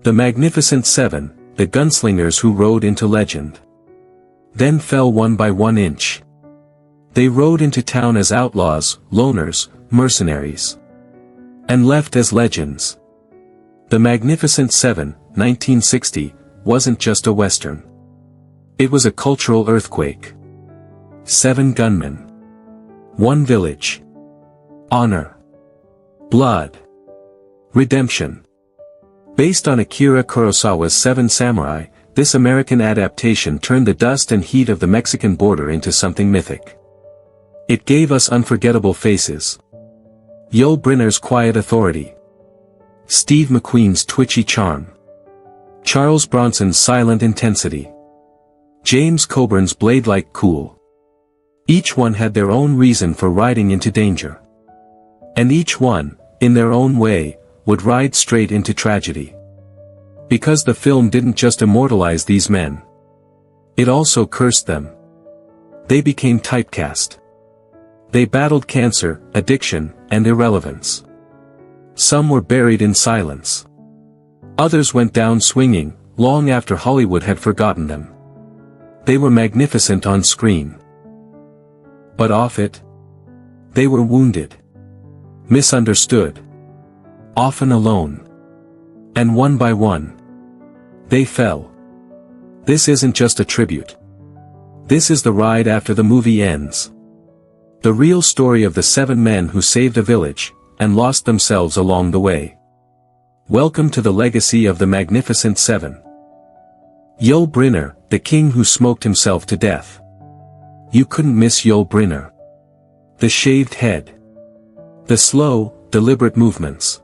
The Magnificent Seven, the gunslingers who rode into legend. Then fell one by 1 inch. They rode into town as outlaws, loners, mercenaries. And left as legends. The Magnificent Seven, 1960, wasn't just a western. It was a cultural earthquake. 7 gunmen. 1 village. Honor. Blood. Redemption. Based on Akira Kurosawa's 7 Samurai, this American adaptation turned the dust and heat of the Mexican border into something mythic. It gave us unforgettable faces. Yul Brynner's quiet authority. Steve McQueen's twitchy charm. Charles Bronson's silent intensity. James Coburn's blade-like cool. Each one had their own reason for riding into danger. And each one, in their own way, would ride straight into tragedy. Because the film didn't just immortalize these men. It also cursed them. They became typecast. They battled cancer, addiction, and irrelevance. Some were buried in silence. Others went down swinging, long after Hollywood had forgotten them. They were magnificent on screen. But off it? They were wounded. Misunderstood. Often alone. And one by one. They fell. This isn't just a tribute. This is the ride after the movie ends. The real story of the 7 men who saved a village, and lost themselves along the way. Welcome to the legacy of the Magnificent Seven. Yul Brynner, the king who smoked himself to death. You couldn't miss Yul Brynner. The shaved head. The slow, deliberate movements.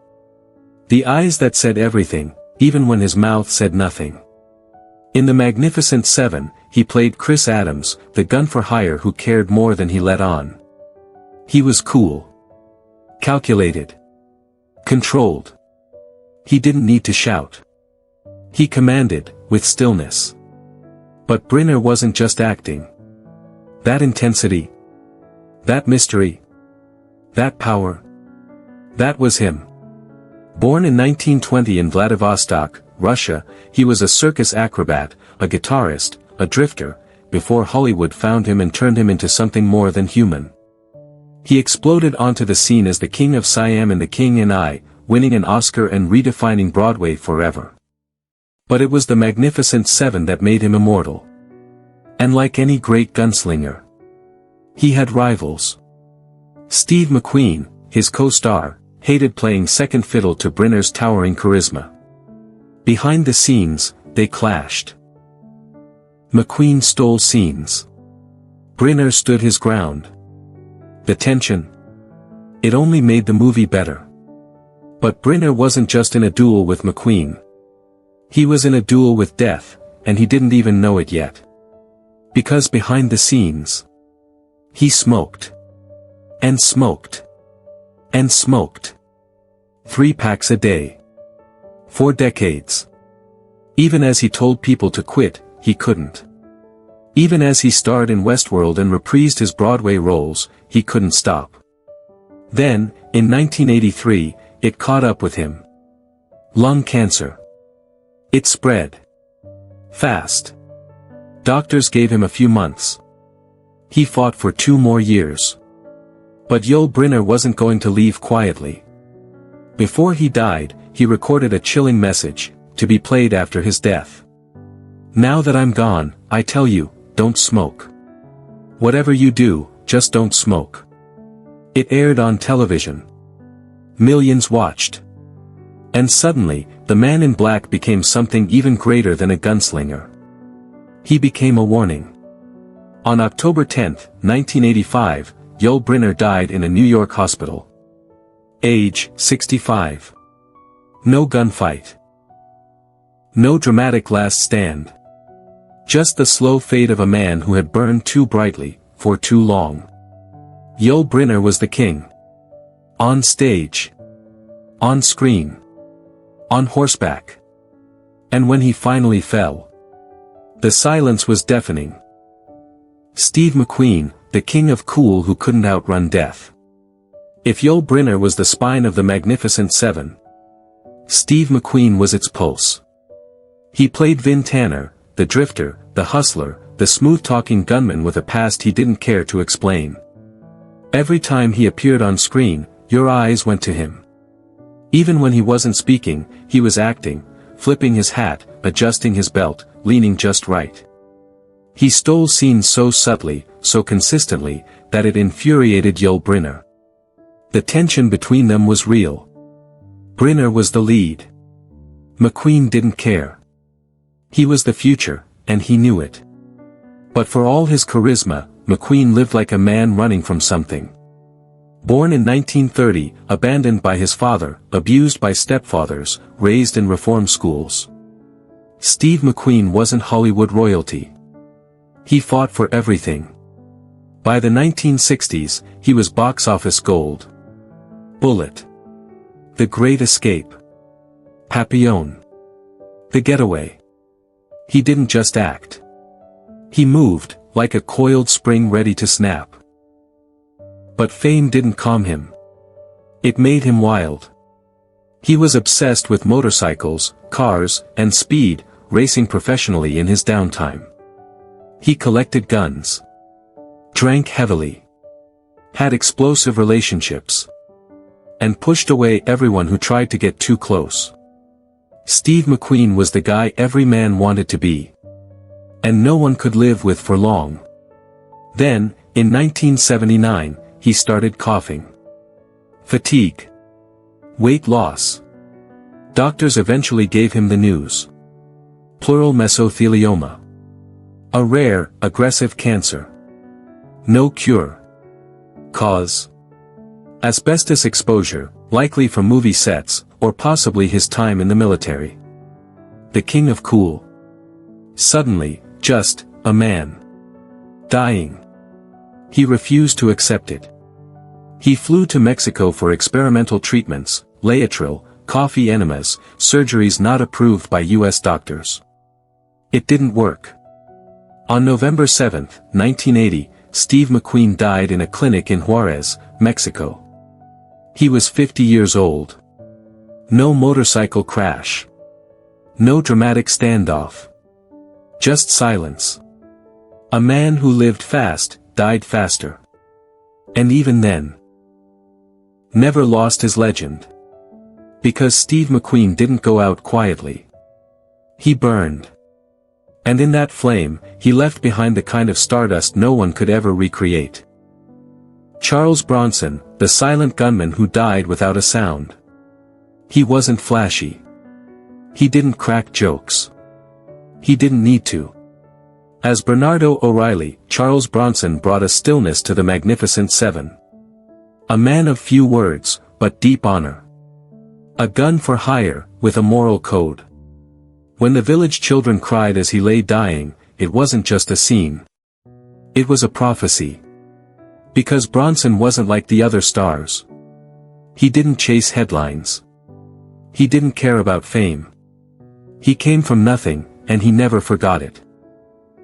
The eyes that said everything, even when his mouth said nothing. In The Magnificent Seven, he played Chris Adams, the gun-for-hire who cared more than he let on. He was cool. Calculated. Controlled. He didn't need to shout. He commanded, with stillness. But Brynner wasn't just acting. That intensity. That mystery. That power. That was him. Born in 1920 in Vladivostok, Russia, he was a circus acrobat, a guitarist, a drifter, before Hollywood found him and turned him into something more than human. He exploded onto the scene as the King of Siam in The King and I, winning an Oscar and redefining Broadway forever. But it was the Magnificent Seven that made him immortal. And like any great gunslinger, he had rivals. Steve McQueen, his co-star, hated playing second fiddle to Brynner's towering charisma. Behind the scenes, they clashed. McQueen stole scenes. Brynner stood his ground. The tension. It only made the movie better. But Brynner wasn't just in a duel with McQueen. He was in a duel with death, and he didn't even know it yet. Because behind the scenes, he smoked. And smoked. And smoked. 3 packs a day. For decades. Even as he told people to quit, he couldn't. Even as he starred in Westworld and reprised his Broadway roles, he couldn't stop. Then, in 1983, it caught up with him. Lung cancer. It spread. Fast. Doctors gave him a few months. He fought for 2 more years. But Yul Brynner wasn't going to leave quietly. Before he died, he recorded a chilling message, to be played after his death. Now that I'm gone, I tell you, don't smoke. Whatever you do, just don't smoke. It aired on television. Millions watched. And suddenly, the man in black became something even greater than a gunslinger. He became a warning. On October 10, 1985, Yul Brynner died in a New York hospital. Age, 65. No gunfight. No dramatic last stand. Just the slow fade of a man who had burned too brightly, for too long. Yul Brynner was the king. On stage. On screen. On horseback. And when he finally fell, the silence was deafening. Steve McQueen, the king of cool who couldn't outrun death. If Yul Brynner was the spine of the Magnificent Seven, Steve McQueen was its pulse. He played Vin Tanner, the drifter, the hustler, the smooth-talking gunman with a past he didn't care to explain. Every time he appeared on screen, your eyes went to him. Even when he wasn't speaking, he was acting, flipping his hat, adjusting his belt, leaning just right. He stole scenes so subtly, so consistently, that it infuriated Yul Brynner. The tension between them was real. Brynner was the lead. McQueen didn't care. He was the future, and he knew it. But for all his charisma, McQueen lived like a man running from something. Born in 1930, abandoned by his father, abused by stepfathers, raised in reform schools. Steve McQueen wasn't Hollywood royalty. He fought for everything. By the 1960s, he was box office gold. Bullet. The Great Escape. Papillon. The Getaway. He didn't just act. He moved, like a coiled spring ready to snap. But fame didn't calm him. It made him wild. He was obsessed with motorcycles, cars, and speed, racing professionally in his downtime. He collected guns. Drank heavily. Had explosive relationships. And pushed away everyone who tried to get too close. Steve McQueen was the guy every man wanted to be. And no one could live with for long. Then, in 1979, he started coughing. Fatigue. Weight loss. Doctors eventually gave him the news. Pleural mesothelioma. A rare, aggressive cancer. No cure. Cause. Asbestos exposure, likely from movie sets, or possibly his time in the military. The king of cool. Suddenly, just, a man. Dying. He refused to accept it. He flew to Mexico for experimental treatments, Laetrile, coffee enemas, surgeries not approved by U.S. doctors. It didn't work. On November 7, 1980, Steve McQueen died in a clinic in Juarez, Mexico. He was 50 years old. No motorcycle crash. No dramatic standoff. Just silence. A man who lived fast, died faster. And even then, never lost his legend. Because Steve McQueen didn't go out quietly. He burned. And in that flame, he left behind the kind of stardust no one could ever recreate. Charles Bronson, the silent gunman who died without a sound. He wasn't flashy. He didn't crack jokes. He didn't need to. As Bernardo O'Reilly, Charles Bronson brought a stillness to the Magnificent Seven. A man of few words, but deep honor. A gun for hire, with a moral code. When the village children cried as he lay dying, it wasn't just a scene. It was a prophecy. Because Bronson wasn't like the other stars. He didn't chase headlines. He didn't care about fame. He came from nothing, and he never forgot it.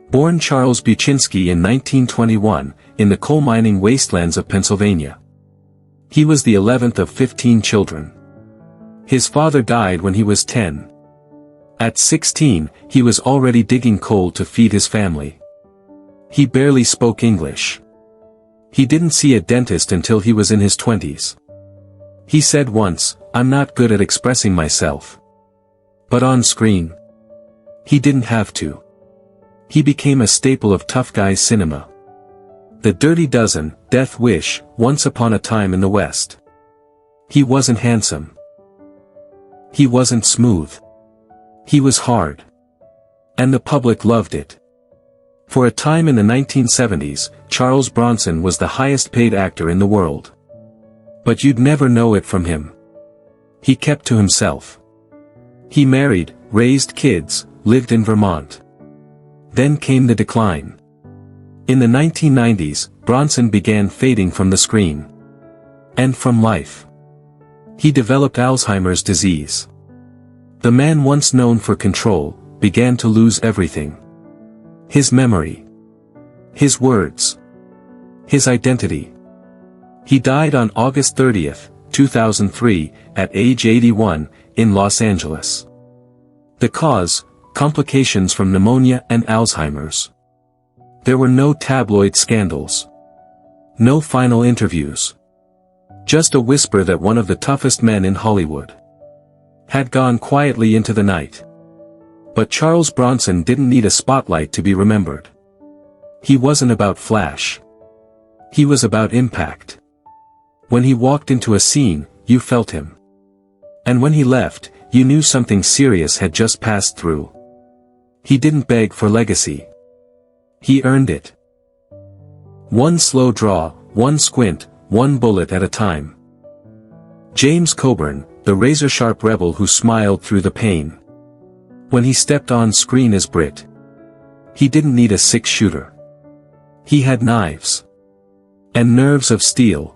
Born Charles Buczynski in 1921, in the coal mining wastelands of Pennsylvania. He was the 11th of 15 children. His father died when he was 10. At 16, he was already digging coal to feed his family. He barely spoke English. He didn't see a dentist until he was in his 20s. He said once, "I'm not good at expressing myself." But on screen, he didn't have to. He became a staple of tough guys cinema. The Dirty Dozen, Death Wish, Once Upon a Time in the West. He wasn't handsome. He wasn't smooth. He was hard. And the public loved it. For a time in the 1970s, Charles Bronson was the highest paid actor in the world. But you'd never know it from him. He kept to himself. He married, raised kids, lived in Vermont. Then came the decline. In the 1990s, Bronson began fading from the screen. And from life. He developed Alzheimer's disease. The man once known for control, began to lose everything. His memory. His words. His identity. He died on August 30, 2003, at age 81, in Los Angeles. The cause, complications from pneumonia and Alzheimer's. There were no tabloid scandals. No final interviews. Just a whisper that one of the toughest men in Hollywood had gone quietly into the night. But Charles Bronson didn't need a spotlight to be remembered. He wasn't about flash. He was about impact. When he walked into a scene, you felt him. And when he left, you knew something serious had just passed through. He didn't beg for legacy. He earned it. One slow draw, one squint, one bullet at a time. James Coburn, the razor-sharp rebel who smiled through the pain. When he stepped on screen as Brit, he didn't need a six-shooter. He had knives. And nerves of steel.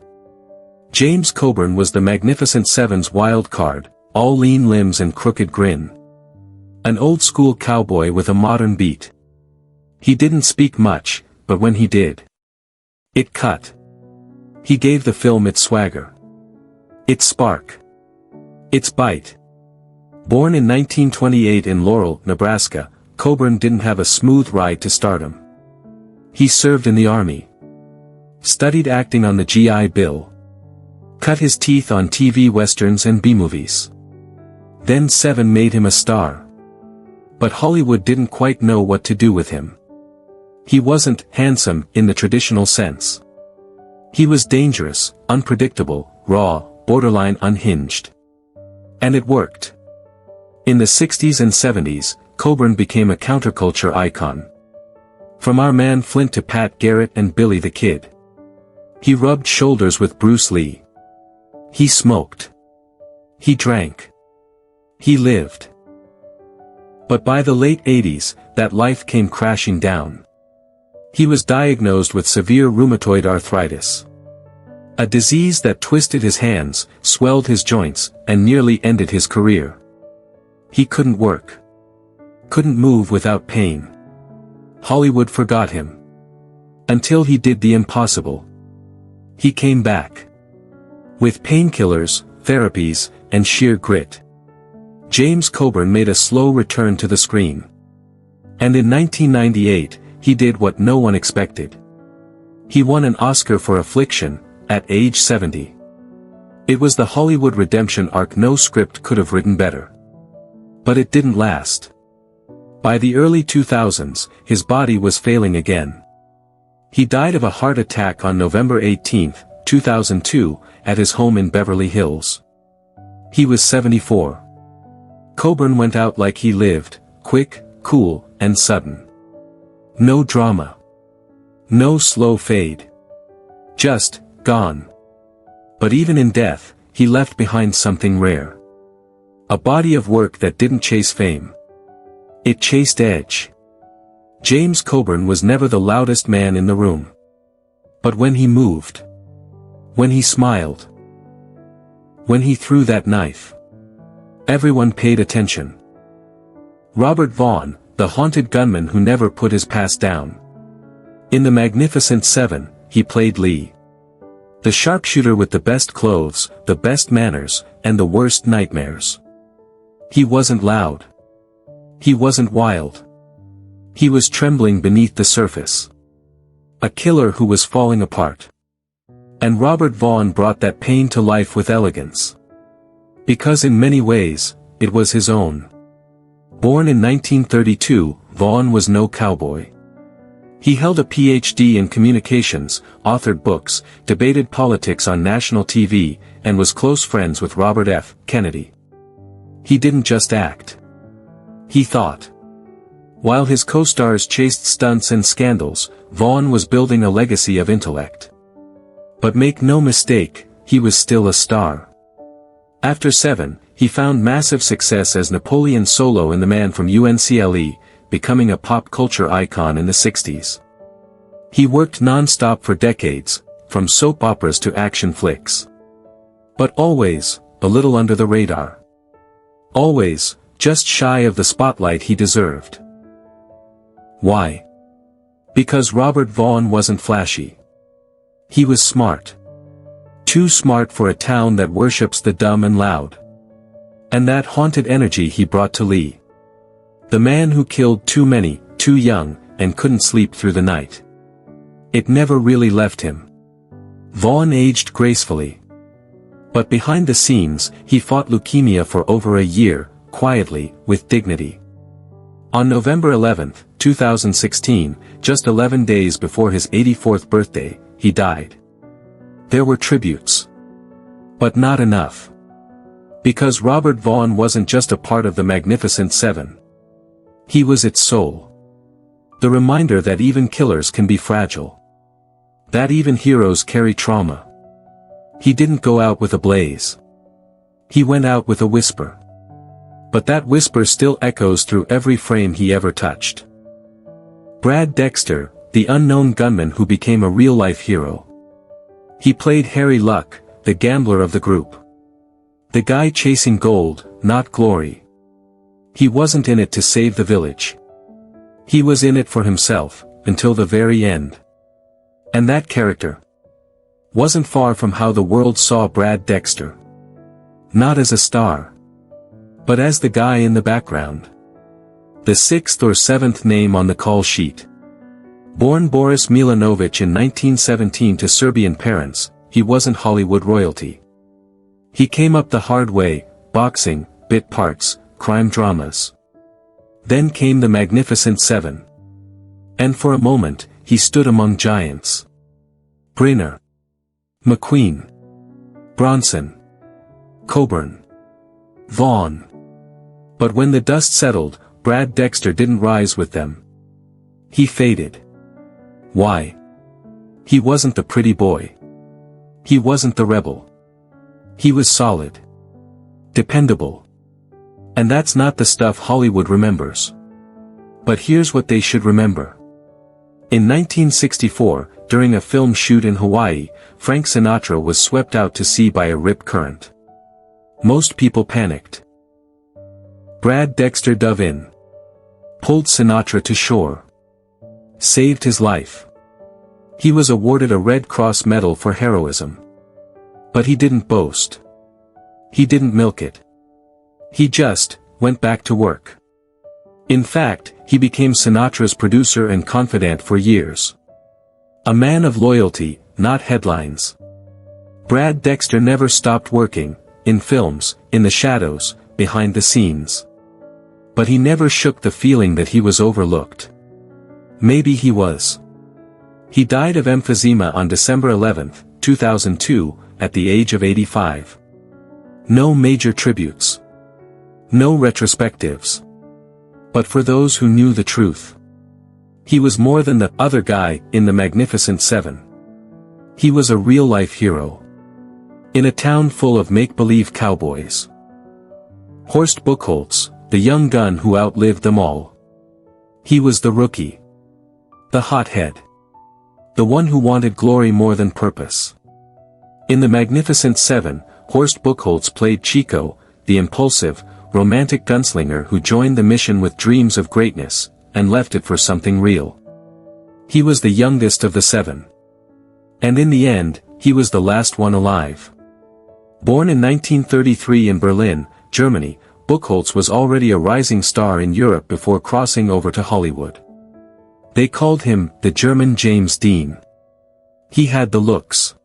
James Coburn was the Magnificent Seven's wild card, all lean limbs and crooked grin. An old-school cowboy with a modern beat. He didn't speak much, but when he did, it cut. He gave the film its swagger. Its spark. Its bite. Born in 1928 in Laurel, Nebraska, Coburn didn't have a smooth ride to stardom. He served in the Army. Studied acting on the GI Bill. Cut his teeth on TV westerns and B-movies. Then Seven made him a star. But Hollywood didn't quite know what to do with him. He wasn't handsome in the traditional sense. He was dangerous, unpredictable, raw, borderline unhinged. And it worked. In the 60s and 70s, Coburn became a counterculture icon. From our man Flint to Pat Garrett and Billy the Kid. He rubbed shoulders with Bruce Lee. He smoked. He drank. He lived. But by the late 80s, that life came crashing down. He was diagnosed with severe rheumatoid arthritis. A disease that twisted his hands, swelled his joints, and nearly ended his career. He couldn't work. Couldn't move without pain. Hollywood forgot him. Until he did the impossible. He came back. With painkillers, therapies, and sheer grit. James Coburn made a slow return to the screen. And in 1998, he did what no one expected. He won an Oscar for Affliction, at age 70. It was the Hollywood redemption arc no script could have written better. But it didn't last. By the early 2000s, his body was failing again. He died of a heart attack on November 18, 2002, at his home in Beverly Hills. He was 74. Coburn went out like he lived, quick, cool, and sudden. No drama. No slow fade. Just, gone. But even in death, he left behind something rare. A body of work that didn't chase fame. It chased edge. James Coburn was never the loudest man in the room. But when he moved. When he smiled. When he threw that knife. Everyone paid attention. Robert Vaughn, the haunted gunman who never put his past down. In The Magnificent Seven, he played Lee. The sharpshooter with the best clothes, the best manners, and the worst nightmares. He wasn't loud. He wasn't wild. He was trembling beneath the surface. A killer who was falling apart. And Robert Vaughn brought that pain to life with elegance. Because in many ways, it was his own. Born in 1932, Vaughn was no cowboy. He held a PhD in communications, authored books, debated politics on national TV, and was close friends with Robert F. Kennedy. He didn't just act. He thought. While his co-stars chased stunts and scandals, Vaughn was building a legacy of intellect. But make no mistake, he was still a star. After Seven, he found massive success as Napoleon Solo in The Man from UNCLE, becoming a pop culture icon in the 60s. He worked non-stop for decades, from soap operas to action flicks. But always, a little under the radar. Always, just shy of the spotlight he deserved. Why? Because Robert Vaughn wasn't flashy. He was smart. Too smart for a town that worships the dumb and loud. And that haunted energy he brought to Lee. The man who killed too many, too young, and couldn't sleep through the night. It never really left him. Vaughn aged gracefully. But behind the scenes, he fought leukemia for over a year, quietly, with dignity. On November 11, 2016, just 11 days before his 84th birthday, he died. There were tributes. But not enough. Because Robert Vaughn wasn't just a part of the Magnificent Seven. He was its soul. The reminder that even killers can be fragile. That even heroes carry trauma. He didn't go out with a blaze. He went out with a whisper. But that whisper still echoes through every frame he ever touched. Brad Dexter, the unknown gunman who became a real-life hero. He played Harry Luck, the gambler of the group. The guy chasing gold, not glory. He wasn't in it to save the village. He was in it for himself, until the very end. And that character wasn't far from how the world saw Brad Dexter. Not as a star, but as the guy in the background. The sixth or seventh name on the call sheet. Born Boris Milanovich in 1917 to Serbian parents, he wasn't Hollywood royalty. He came up the hard way, boxing, bit parts, crime dramas. Then came the Magnificent Seven. And for a moment, he stood among giants. Brynner, McQueen, Bronson, Coburn, Vaughn. But when the dust settled, Brad Dexter didn't rise with them. He faded. Why? He wasn't the pretty boy. He wasn't the rebel. He was solid. Dependable. And that's not the stuff Hollywood remembers. But here's what they should remember. In 1964, during a film shoot in Hawaii, Frank Sinatra was swept out to sea by a rip current. Most people panicked. Brad Dexter dove in. Pulled Sinatra to shore. Saved his life. He was awarded a Red Cross medal for heroism. But he didn't boast. He didn't milk it. He just went back to work. In fact, he became Sinatra's producer and confidant for years. A man of loyalty, not headlines. Brad Dexter never stopped working, in films, in the shadows, behind the scenes. But he never shook the feeling that he was overlooked. Maybe he was. He died of emphysema on December 11, 2002, at the age of 85. No major tributes. No retrospectives. But for those who knew the truth. He was more than the other guy in the Magnificent Seven. He was a real-life hero. In a town full of make-believe cowboys. Horst Buchholz, the young gun who outlived them all. He was the rookie. The hothead. The one who wanted glory more than purpose. In the Magnificent Seven, Horst Buchholz played Chico, the impulsive, romantic gunslinger who joined the mission with dreams of greatness, and left it for something real. He was the youngest of the seven. And in the end, he was the last one alive. Born in 1933 in Berlin, Germany, Buchholz was already a rising star in Europe before crossing over to Hollywood. They called him the German James Dean. He had the looks.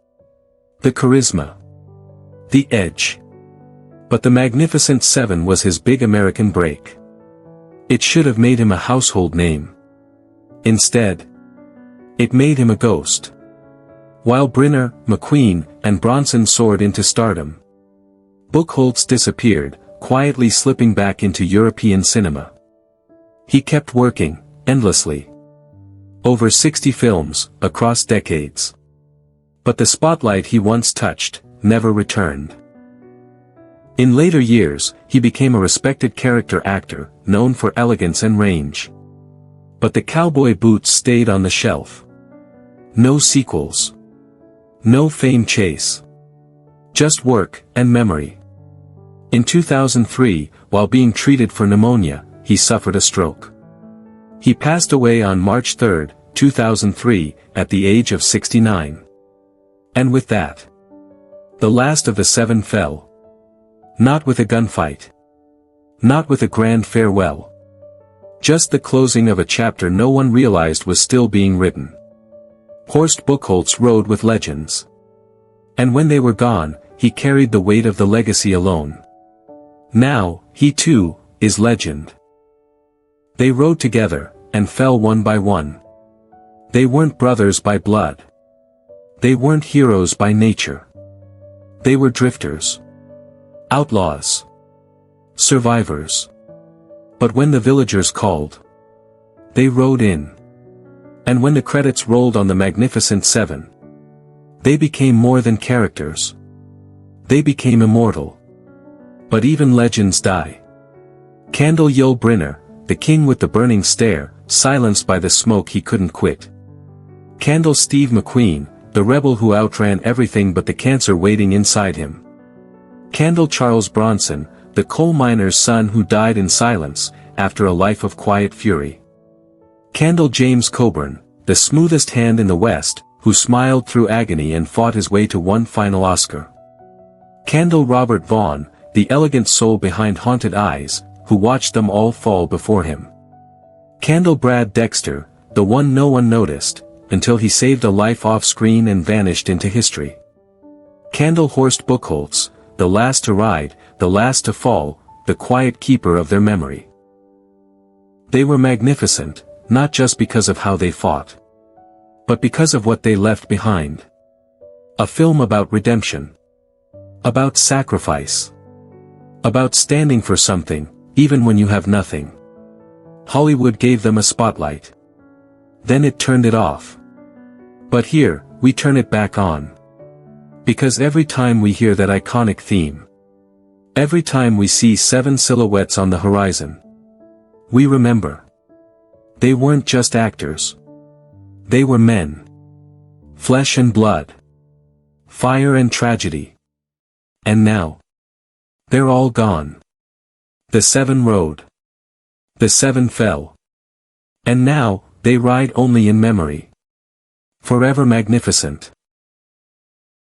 The charisma. The edge. But the Magnificent Seven was his big American break. It should have made him a household name. Instead, it made him a ghost. While Brynner, McQueen, and Bronson soared into stardom, Buchholz disappeared, quietly slipping back into European cinema. He kept working, endlessly. Over 60 films, across decades. But the spotlight he once touched, never returned. In later years, he became a respected character actor, known for elegance and range. But the cowboy boots stayed on the shelf. No sequels. No fame chase. Just work, and memory. In 2003, while being treated for pneumonia, he suffered a stroke. He passed away on March 3, 2003, at the age of 69. And with that, the last of the seven fell. Not with a gunfight. Not with a grand farewell. Just the closing of a chapter no one realized was still being written. Horst Buchholz rode with legends. And when they were gone, he carried the weight of the legacy alone. Now, he too, is legend. They rode together, and fell one by one. They weren't brothers by blood. They weren't heroes by nature. They were drifters. Outlaws. Survivors. But when the villagers called, they rode in. And when the credits rolled on the Magnificent Seven, they became more than characters. They became immortal. But even legends die. Candle Yul Brynner, the king with the burning stare, silenced by the smoke he couldn't quit. Candle Steve McQueen, the rebel who outran everything but the cancer waiting inside him. Candle Charles Bronson, the coal miner's son who died in silence, after a life of quiet fury. Candle James Coburn, the smoothest hand in the West, who smiled through agony and fought his way to one final Oscar. Candle Robert Vaughn, the elegant soul behind haunted eyes, who watched them all fall before him. Candle Brad Dexter, the one no one noticed, until he saved a life off-screen and vanished into history. Candle Horst Buchholz, the last to ride, the last to fall, the quiet keeper of their memory. They were magnificent, not just because of how they fought, but because of what they left behind. A film about redemption. About sacrifice. About standing for something, even when you have nothing. Hollywood gave them a spotlight. Then it turned it off. But here, we turn it back on. Because every time we hear that iconic theme, every time we see 7 silhouettes on the horizon, we remember. They weren't just actors. They were men. Flesh and blood. Fire and tragedy. And now, they're all gone. The 7 rode. The 7 fell. And now, they ride only in memory. Forever magnificent.